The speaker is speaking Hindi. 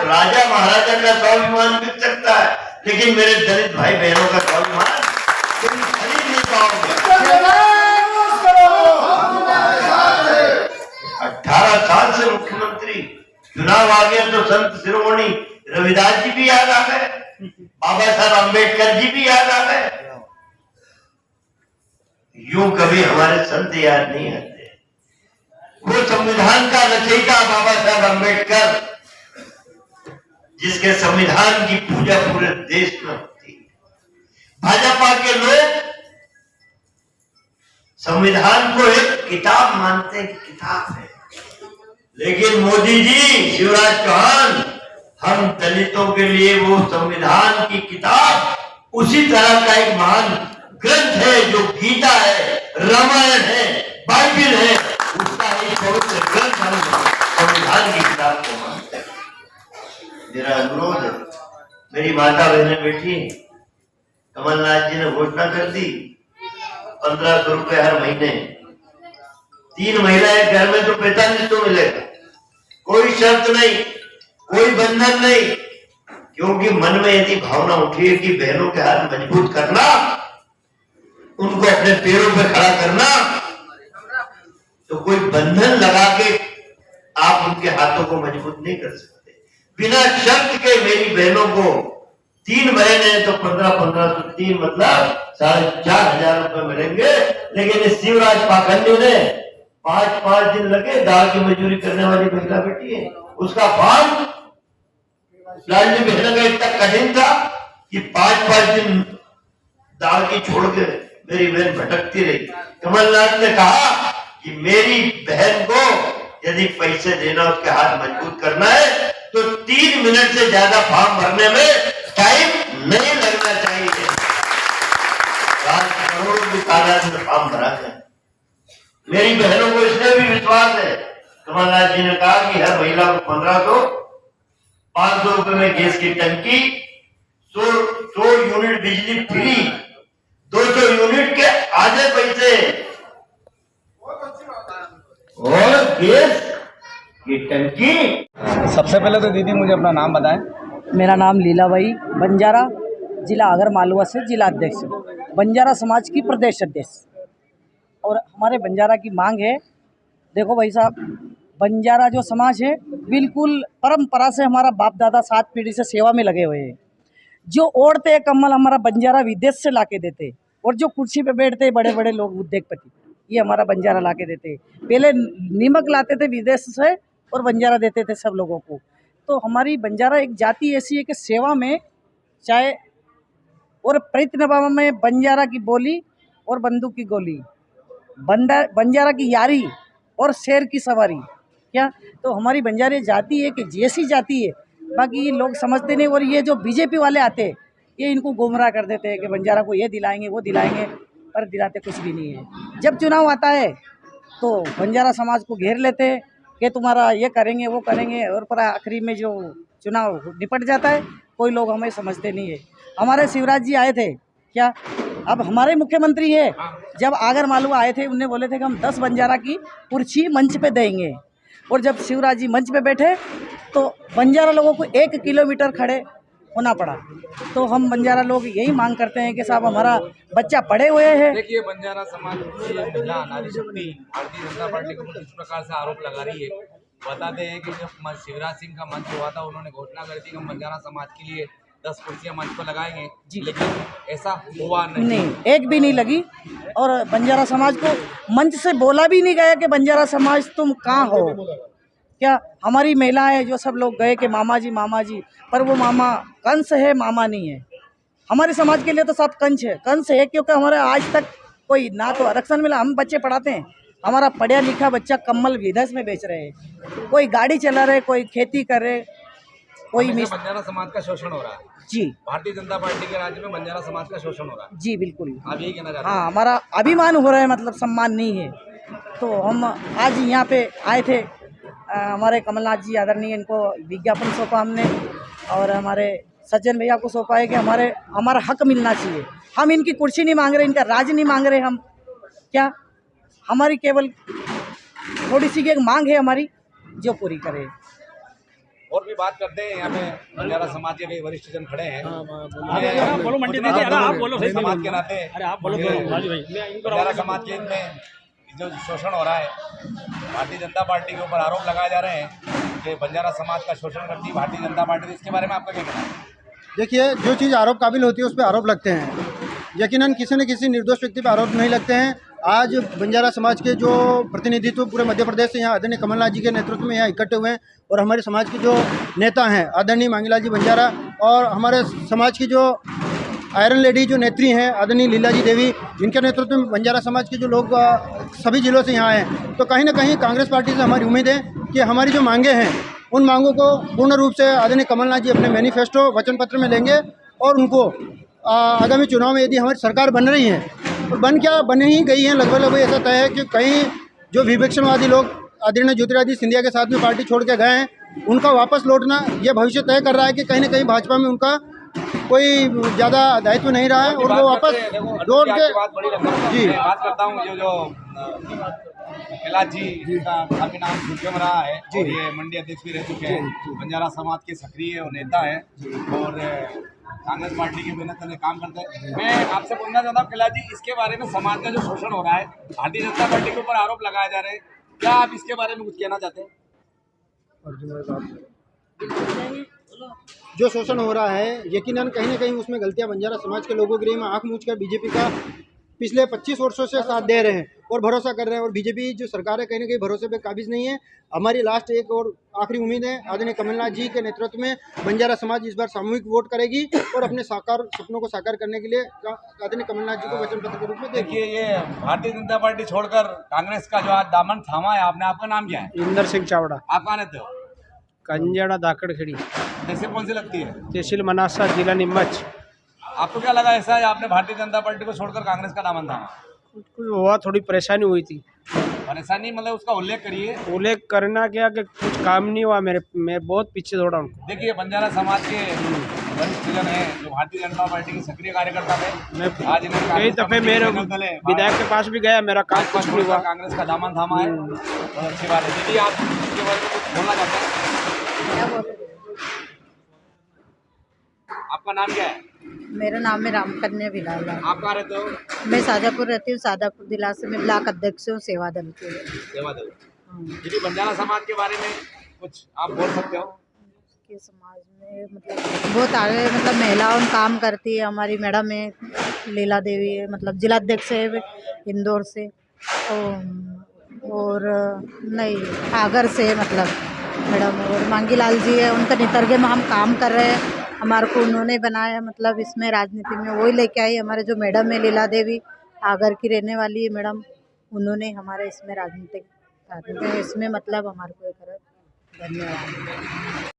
राजा महाराजा का स्वाभिमान बिक सकता है, लेकिन मेरे दलित भाई बहनों का स्वाभिमान तुम खरीद नहीं पाओगे। 18 साल से मुख्यमंत्री, चुनाव आ गया तो संत शिरोमणि रविदास जी भी याद आ गए, बाबा साहब अम्बेडकर जी भी याद आ गए। यूं कभी हमारे संत याद नहीं आते। वो संविधान का रचयिता बाबा साहब अम्बेडकर, जिसके संविधान की पूजा पूरे देश में होती है। भाजपा के लोग संविधान को एक किताब मानते हैं कि किताब है, लेकिन मोदी जी, शिवराज चौहान, हम दलितों के लिए वो संविधान की किताब उसी तरह का एक महान ग्रंथ है जो गीता है, रामायण है, बाइबिल है, उसका एक पवित्र ग्रंथ हम संविधान की किताब को मानते हैं। मेरा अनुरोध है, मेरी माता बहनें बैठी, कमलनाथ जी ने घोषणा कर दी 1500 रुपए हर महीने, 3 महिलाएं घर में तो 4500 मिलेगा। कोई शर्त नहीं, कोई बंधन नहीं, क्योंकि मन में यदि भावना उठी है कि बहनों के हाथ मजबूत करना, उनको अपने पैरों पे खड़ा करना, तो कोई बंधन लगा के आप उनके हाथों को मजबूत नहीं कर सकते। बिना शर्त के मेरी बहनों को 3 महीने तो 1500 तो 3 मतलब 4500 रुपए मिलेंगे। लेकिन इस शिवराज पाखंडी ने 5 दिन लगे, दाल की मजदूरी करने वाली महिला बेटी है, उसका फार्म लालजी बहन का इतना कठिन था कि 5 दिन दाल की छोड़ के मेरी बहन भटकती रही। कमलनाथ ने कहा कि मेरी बहन को यदि पैसे देना, उसके हाथ मजबूत करना है, तो 3 मिनट से ज्यादा फॉर्म भरने में टाइम नहीं लगना चाहिए। 7 करोड़ दुकानदार ने फॉर्म भरा है। मेरी बहनों को इसमें भी विश्वास है। कमलनाथ जी ने कहा कि हर महिला को 1500, 500 रुपए में गैस की टंकी, 100 यूनिट बिजली फ्री, 200 यूनिट के आधे पैसे और गैस की टंकी। सबसे पहले तो दीदी मुझे अपना नाम बताएं। मेरा नाम लीलाबाई, बंजारा, जिला आगर मालवा से जिला अध्यक्ष, बंजारा समाज की प्रदेश अध्यक्ष। और हमारे बंजारा की मांग है, देखो भाई साहब, बंजारा जो समाज है बिल्कुल परंपरा से हमारा बाप दादा 7 पीढ़ी से सेवा में लगे हुए हैं। जो ओढ़ते कम्बल हमारा बंजारा विदेश से लाके देते, और जो कुर्सी पे बैठते बड़े बड़े लोग उद्योगपति, ये हमारा बंजारा लाके देते। पहले नीमक लाते थे विदेश से और बंजारा देते थे सब लोगों को। तो हमारी बंजारा एक जाति ऐसी है कि सेवा में चाहे और प्रतिनिभा में बंजारा की बोली और बंदूक की गोली, बंजारा की यारी और शेर की सवारी। क्या तो हमारी बंजारी जाति है कि जैसी जाति है, बाकी ये लोग समझते नहीं। और ये जो बीजेपी वाले आते हैं, ये इनको गुमराह कर देते हैं कि बंजारा को ये दिलाएंगे वो दिलाएंगे, पर दिलाते कुछ भी नहीं है। जब चुनाव आता है तो बंजारा समाज को घेर लेते हैं कि तुम्हारा ये करेंगे वो करेंगे, और पर आखिरी में जो चुनाव निपट जाता है, कोई लोग हमें समझते नहीं है। हमारे शिवराज जी आए थे, क्या अब हमारे मुख्यमंत्री है, जब आगर मालवा आए थे, उन्हें बोले थे कि हम 10 बंजारा की कुर्सी मंच पे देंगे। और जब शिवराज जी मंच पे बैठे तो बंजारा लोगों को 1 किलोमीटर खड़े होना पड़ा। तो हम बंजारा लोग यही मांग करते हैं कि साहब हमारा बच्चा पढ़े हुए हैं। देखिए, बंजारा समाज की महिला नारी शक्ति भारतीय जनता पार्टी को किस प्रकार से आरोप लगा रही है। बताते हैं कि जब शिवराज सिंह का मंच हुआ था, उन्होंने घोषणा करी थी कि हम बंजारा समाज के लिए 10 कुर्सियां मंच पर लगाएंगे, लेकिन ऐसा हुआ नहीं, एक भी नहीं लगी। और बंजारा समाज को मंच से बोला भी नहीं गया कि बंजारा समाज तुम कहाँ हो। क्या हमारी महिलाएं जो सब लोग गए कि मामा जी, पर वो मामा कंस है, मामा नहीं है। हमारे समाज के लिए तो सब कंस है, क्योंकि हमारे आज तक कोई ना तो आरक्षण मिला। हम बच्चे पढ़ाते हैं, हमारा पढ़ा लिखा बच्चा कम्बल विदेश में बेच रहे हैं, कोई गाड़ी चला रहे, कोई खेती कर रहे, कोई बंजारा समाज का शोषण हो रहा है। जी, भारतीय जनता पार्टी के राज्य में बंजारा समाज का शोषण हो रहा है। जी बिल्कुल, आप यही कहना चाहते हैं? हाँ, हमारा अभिमान हो रहा है, मतलब सम्मान नहीं है। तो हम आज यहाँ पे आए थे, हमारे कमलनाथ जी आदरणीय, इनको विज्ञापन सौंपा हमने, और हमारे सज्जन भैया को सौंपा है कि हमारा हक मिलना चाहिए। हम इनकी कुर्सी नहीं मांग रहे, इनका राज नहीं मांग रहे हम। क्या हमारी केवल थोड़ी सी एक मांग है हमारी, जो पूरी करे। और भी बात करते हैं। यहाँ पे बंजारा समाज के कई वरिष्ठ जन खड़े हैं। बोलो मंडी में, अरे आप बोलो सही समाज के नाते अरे आप बोलो राजू भाई बंजारा समाज के में जो शोषण हो रहा है, भारतीय जनता पार्टी के ऊपर आरोप लगाए जा रहे हैं कि बंजारा समाज का शोषण करती है भारतीय जनता पार्टी। इसके बारे में आपका क्या कहना है? देखिए, जो चीज़ आरोप काबिल होती है उस पर आरोप लगते हैं, यकीनन किसी न किसी निर्दोष व्यक्ति पर आरोप नहीं लगते हैं। आज बंजारा समाज के जो प्रतिनिधित्व पूरे मध्य प्रदेश से यहाँ आदरणीय कमलनाथ जी के नेतृत्व में यहाँ इकट्ठे हुए हैं और हमारे समाज के जो नेता हैं आदरणीय मांगीलाल जी बंजारा और हमारे समाज की जो आयरन लेडी जो नेत्री हैं आदरणीय लीला जी देवी, जिनके नेतृत्व में बंजारा समाज के जो लोग सभी जिलों से यहाँ आए, तो कहीं ना कहीं कांग्रेस पार्टी से हमारी उम्मीद है कि हमारी जो मांगे हैं उन मांगों को पूर्ण रूप से आदरणीय कमलनाथ जी अपने मैनिफेस्टो वचन पत्र में लेंगे और उनको आगामी चुनाव में यदि हमारी सरकार बन रही है और बन ही गई है लगभग ऐसा तय है कि कहीं जो विवेचनवादी लोग आदरणीय ज्योतिरादित्य सिंधिया के साथ में पार्टी छोड़ के गए हैं उनका वापस लौटना यह भविष्य तय कर रहा है कि कहीं ना कहीं भाजपा में उनका कोई ज़्यादा दायित्व नहीं रहा है और वो वापस लौट के जी बात करता हूँ। जो कैलाश जी का काफी नाम सुर्खियों में रहा है और ये मंडी अध्यक्ष भी रह चुके हैं, बंजारा समाज के सक्रिय नेता है और कांग्रेस पार्टी के बिना तने काम करते हैं। मैं आपसे पूछना चाहता हूँ कैलाश जी, इसके बारे में समाज का जो शोषण हो रहा है, भारतीय जनता पार्टी के ऊपर आरोप लगाए जा रहे हैं, क्या आप इसके बारे में कुछ कहना चाहते हैं? जो शोषण हो रहा है यकीनन कहीं ना कहीं उसमें गलतियां बंजारा समाज के लोगों के लिए आंख मूंछ कर बीजेपी का पिछले 25 वर्षों से साथ दे रहे हैं और भरोसा कर रहे हैं और बीजेपी जो सरकार है कहीं ना कहीं भरोसे पे काबिज नहीं है। हमारी लास्ट एक और आखिरी उम्मीद है आदरणीय कमलनाथ जी के नेतृत्व में बंजारा समाज इस बार सामूहिक वोट करेगी और अपने सपनों को साकार करने के लिए आदरणीय कमलनाथ जी को वचन पत्र के रूप में देखिए, ये भारतीय जनता पार्टी छोड़कर कांग्रेस का जो आज दामन थामा है आपने, आपका नाम क्या है? इंदर सिंह चावड़ा। आप कहाँ रहते हो? कंजड़ा धाकड़खेड़ी, तहसील कौन सी लगती है? तहसील मनासा, जिला नीमच। आपको क्या लगा ऐसा है आपने भारतीय जनता पार्टी को छोड़कर कांग्रेस का दामन थामा? कुछ हुआ, थोड़ी परेशानी हुई थी। परेशानी मतलब उसका उल्लेख करिए। उल्लेख करना क्या कि कुछ काम नहीं हुआ मैं बहुत पीछे दौड़ा उनको। देखिए, बंजारा समाज के वरिष्ठ जन है जो भारतीय जनता पार्टी के सक्रिय कार्यकर्ता थे, मैं आज कई दफे मेरे विधायक के पास भी गया, मेरा काम कुछ नहीं हुआ। कांग्रेस का दामन थामा है, बहुत अच्छी बात है। दीदी, आप इसके बारे में कुछ बोलना चाहते हैं? आपका नाम क्या है? मेरा नाम है रामकन्या बिलाल। आप कहाँ रहते हो? मैं शाजापुर रहती हूँ, शाजापुर जिला से मैं ब्लॉक अध्यक्ष हूँ सेवा दल के। सेवा दल। दीदी, बंजारा समाज के बारे में कुछ आप बोल सकते हो? के समाज में मतलब बहुत आगे मतलब महिलाओं काम करती है। हमारी मैडम है लीला देवी है, मतलब जिला अध्यक्ष है इंदौर से और नहीं आगर से मतलब मैडम और मांगीलाल जी है, उनका नेतृत्व में हम काम कर रहे हैं। हमारे को उन्होंने बनाया, मतलब इसमें राजनीति में वही लेके आई। हमारे जो मैडम है लीला देवी आगर की रहने वाली है मैडम, उन्होंने हमारे इसमें राजनीतिक इसमें मतलब हमारे को धन्यवाद।